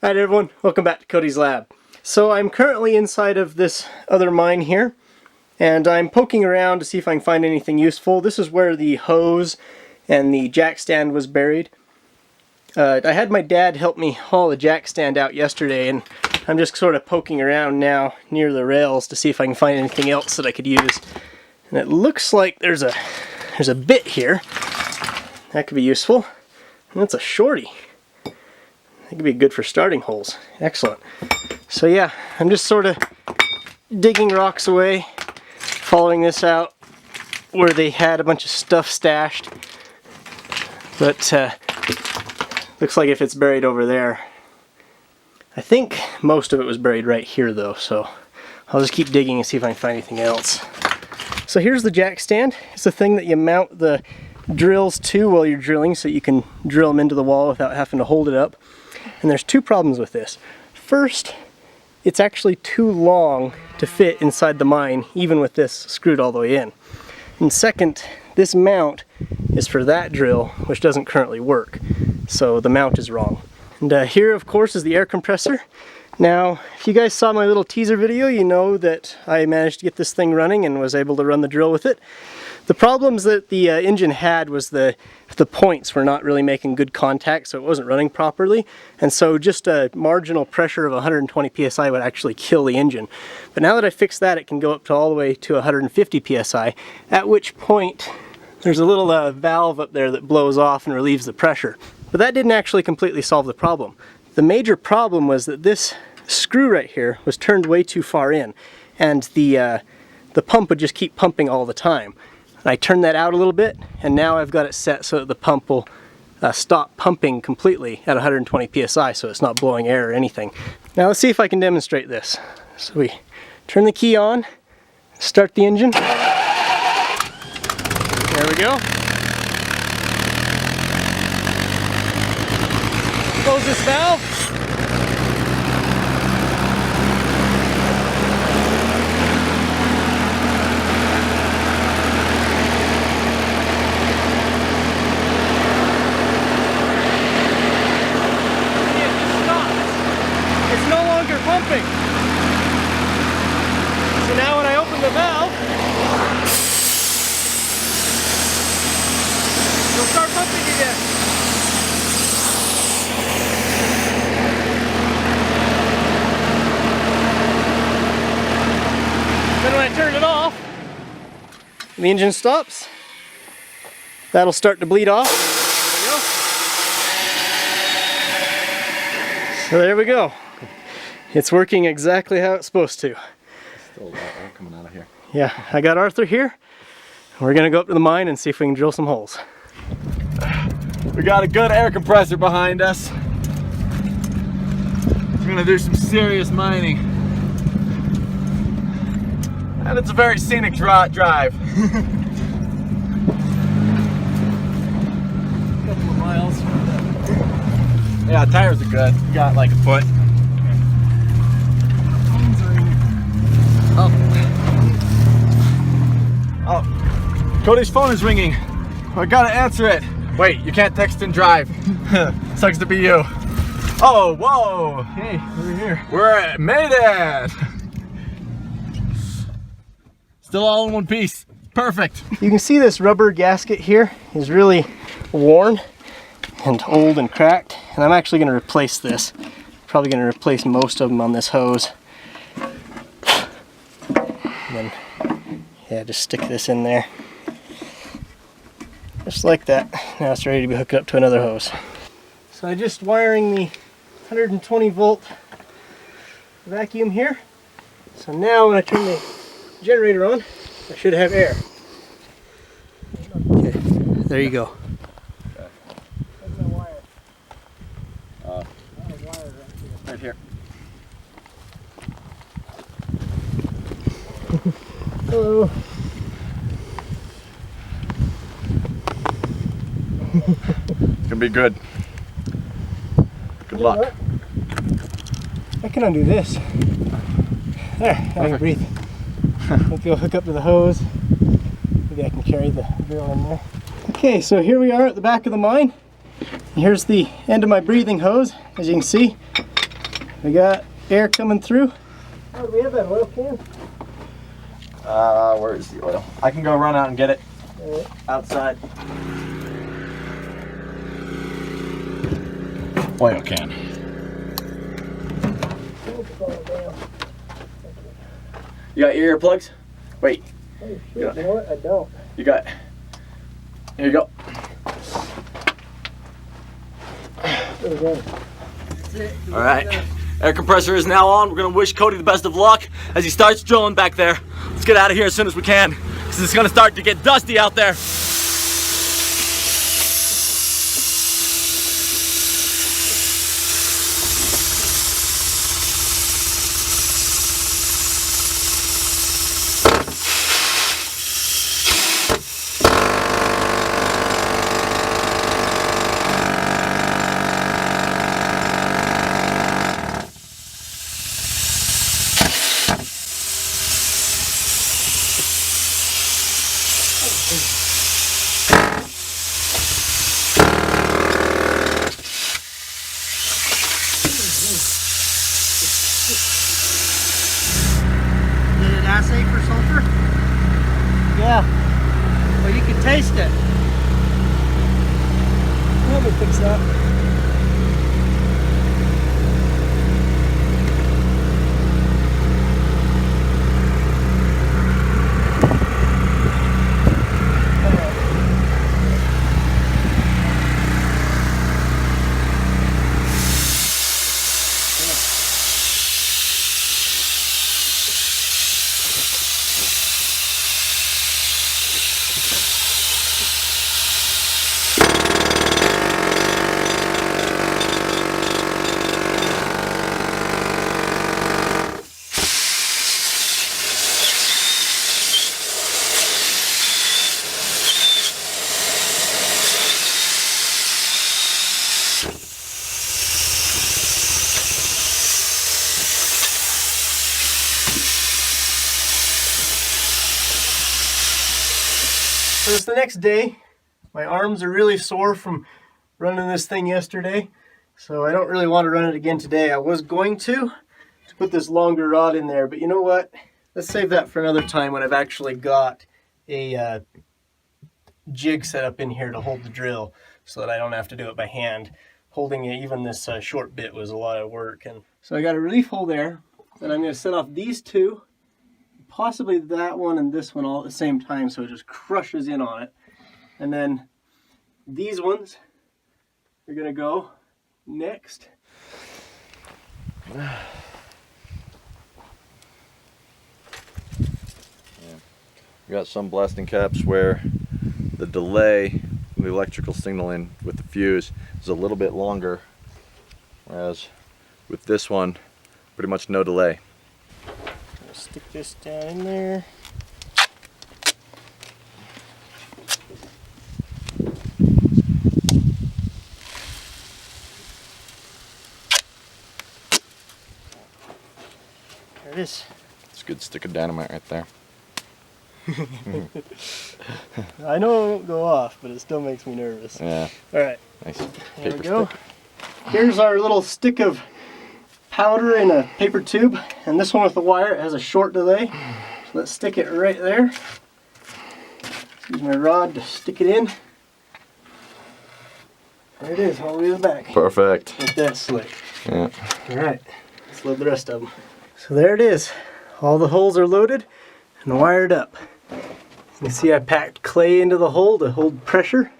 Hi everyone, welcome back to Cody'sLab. So I'm currently inside of this other mine here, and I'm poking around to see if I can find anything useful. This is where the hose and the jack stand was buried. I had my dad help me haul the jack stand out yesterday, and I'm just sort of poking around now near the rails to see if I can find anything else that I could use. And it looks like there's a bit here that could be useful, and it's a shorty. It could be good for starting holes. Excellent. So yeah, I'm just sort of digging rocks away, following this out where they had a bunch of stuff stashed. But looks like if it's buried over there. I think most of it was buried right here though, so I'll just keep digging and see if I can find anything else. So here's the jack stand. It's the thing that you mount the drills to while you're drilling so you can drill them into the wall without having to hold it up. And there's two problems with this. First, it's actually too long to fit inside the mine, even with this screwed all the way in. And second, this mount is for that drill, which doesn't currently work. So the mount is wrong. And here, of course, is the air compressor. Now, if you guys saw my little teaser video, you know that I managed to get this thing running and was able to run the drill with it. The problems that the engine had was the points were not really making good contact, so it wasn't running properly. And so just a marginal pressure of 120 psi would actually kill the engine. But now that I fixed that, it can go up to all the way to 150 psi, at which point there's a little valve up there that blows off and relieves the pressure. But that didn't actually completely solve the problem. The major problem was that this screw right here was turned way too far in, and the pump would just keep pumping all the time. I turned that out a little bit, and now I've got it set so that the pump will stop pumping completely at 120 psi, so it's not blowing air or anything. Now let's see if I can demonstrate this. So we turn the key on, start the engine. There we go. Close this valve. Pumping. So now when I open the valve, it'll start pumping again. Then when I turn it off, the engine stops. That'll start to bleed off. There we go. So there we go. It's working exactly how it's supposed to. Still a lot of air coming out of here. Yeah, I got Arthur here. We're gonna go up to the mine and see if we can drill some holes. We got a good air compressor behind us. We're gonna do some serious mining. And it's a very scenic drive. Couple of miles. Yeah, tires are good. We got like a foot. Oh, Cody's phone is ringing. I gotta answer it. Wait, you can't text and drive. Sucks to be you. Oh, whoa. Hey, we're here. We're made it. Still all in one piece. Perfect. You can see this rubber gasket here is really worn and old and cracked, and I'm actually going to replace this. Probably going to replace most of them on this hose. And then, yeah, just stick this in there. Just like that. Now it's ready to be hooked up to another hose. So I'm just wiring the 120 volt vacuum here. So now when I turn the generator on, I should have air. Okay, there you go. Where's my wire? Right here. Hello. It's gonna be good. Good luck. I can undo this. There, now I can breathe. Let's go hook up to the hose. Maybe I can carry the drill in there. Okay, so here we are at the back of the mine. And here's the end of my breathing hose, as you can see. We got air coming through. Oh, we have that oil can. Where is the oil? I can go run out and get it. Right. Outside. Oil can. You got your earplugs? Wait. Oh, shit. You know what? I don't. You got. Here you go. There we go. All right. Air compressor is now on. We're gonna wish Cody the best of luck as he starts drilling back there. Let's get out of here as soon as we can, because it's gonna start to get dusty out there. Did it assay for sulfur? Yeah. Well, you can taste it. Let me fix that. So it's the next day. My arms are really sore from running this thing yesterday, so I don't really want to run it again today. I was going to put this longer rod in there, but you know what? Let's save that for another time when I've actually got a jig set up in here to hold the drill so that I don't have to do it by hand. Holding it, even this short bit was a lot of work. And so I got a relief hole there, and I'm going to set off these two, possibly that one and this one all at the same time, so it just crushes in on it. And then these ones are going to go next. Yeah. We got some blasting caps where the delay of the electrical signaling with the fuse is a little bit longer, whereas with this one, pretty much no delay. Stick this down in there. There it is. It's a good stick of dynamite right there. I know it won't go off, but it still makes me nervous. Yeah. All right. Nice There paper we go. stick. Here's our little stick of powder in a paper tube, and this one with the wire, it has a short delay. So let's stick it right there. Use my rod to stick it in. There it is, all the way to the back. Perfect. Like that slick. Yeah. All right, let's load the rest of them. So there it is. All the holes are loaded and wired up. You can see I packed clay into the hole to hold pressure.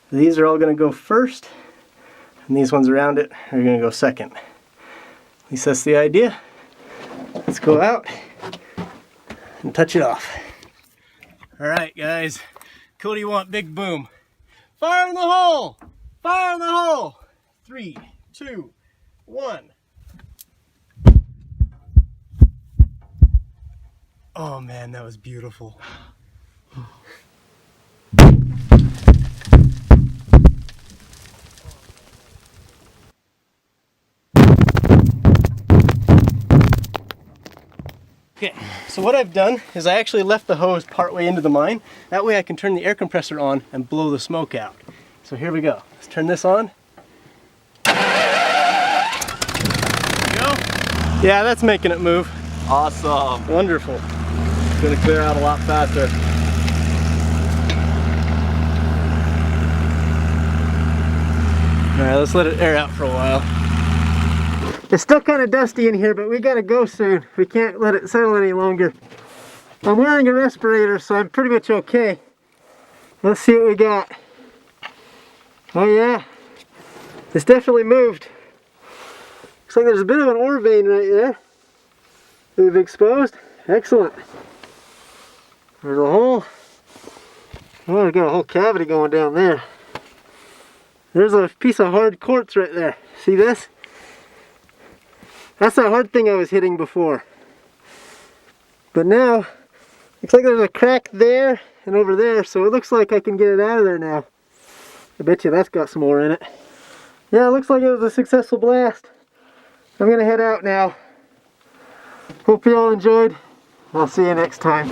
These are all going to go first, and these ones around it are going to go second. At least that's the idea. Let's go out and touch it off. All right, guys. Cody want big boom. Fire in the hole! Fire in the hole! 3, 2, 1. Oh man, that was beautiful. Okay, so what I've done is I actually left the hose partway into the mine. That way I can turn the air compressor on and blow the smoke out. So here we go. Let's turn this on. There we go. Yeah, that's making it move. Awesome. Wonderful. It's gonna clear out a lot faster. Alright, let's let it air out for a while. It's still kind of dusty in here, but we gotta go soon. We can't let it settle any longer. I'm wearing a respirator, so I'm pretty much okay. Let's see what we got. Oh yeah, it's definitely moved. Looks like there's a bit of an ore vein right there that we've exposed. Excellent. There's a hole. Oh, we got a whole cavity going down there. There's a piece of hard quartz right there. See this? That's that hard thing I was hitting before. But now, looks like there's a crack there and over there, so it looks like I can get it out of there now. I bet you that's got some ore in it. Yeah, it looks like it was a successful blast. I'm gonna head out now. Hope you all enjoyed. I'll see you next time.